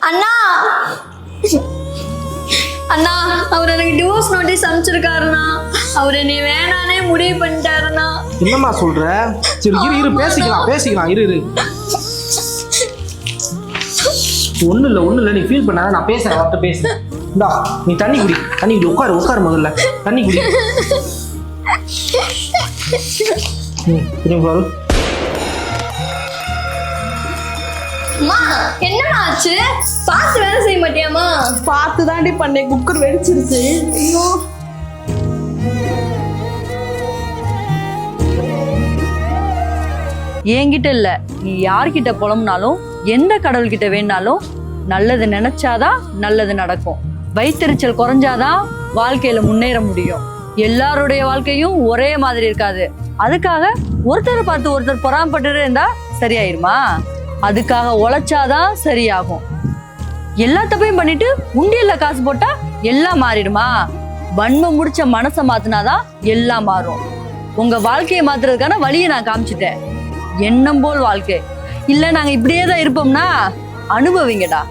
அண்ணா அண்ணா அவர் எனக்கு divorce notice அனுப்பிச்சிருக்காருண்ணா. அவர் என்னை வேணானே முடிவு பண்ணிட்டாருண்ணா. என்னம்மா சொல்ற? சரி இரு பேசிக்கலாம் இரு. ஒன்றும் இல்லை நீ ஃபீல் பண்ணாத, நான் பேசுறேன், அவர்கிட்ட பேசுறேன். இந்தா நீ தண்ணி குடி உட்காரு முதல்ல தண்ணி குடி. பாரு அம்மா, என்னம்மா ஆச்சு? பார்த்து வேலை செய்ய மாட்டியாமா? பார்த்து தாண்டி பண்ணேன், குக்கர் வெடிச்சிருச்சு. ஐயோ, என்கிட்ட இல்ல, நீ யார்கிட்ட புலம்புனாலும் எந்த கடவுள்கிட்ட வேணாலும் நல்லது நினைச்சாதான் நல்லது நடக்கும். வயிற்றெரிச்சல் குறைஞ்சாதான் வாழ்க்கையில முன்னேற முடியும். எல்லாருடைய வாழ்க்கையும் ஒரே மாதிரி இருக்காது. அதுக்காக ஒருத்தரை பார்த்து ஒருத்தர் பொறாமப்பட்டு இருந்தா சரியாயிருமா? அதுக்காக உழைச்சாதான் சரியாகும். எல்லா தப்பையும் பண்ணிட்டு உண்டியல்ல காசு போட்டா எல்லாம் மாறிடுமா? வன்மம் முடிச்ச மனசை மாத்தினாதான் எல்லாம் மாறும். உங்க வாழ்க்கையை மாத்துறதுக்கான வழியை நான் காமிச்சிட்டேன். எண்ணம் போல் வாழ்க்கை இல்ல, நாங்க இப்படியே தான் இருப்போம்னா அனுபவிங்கடா.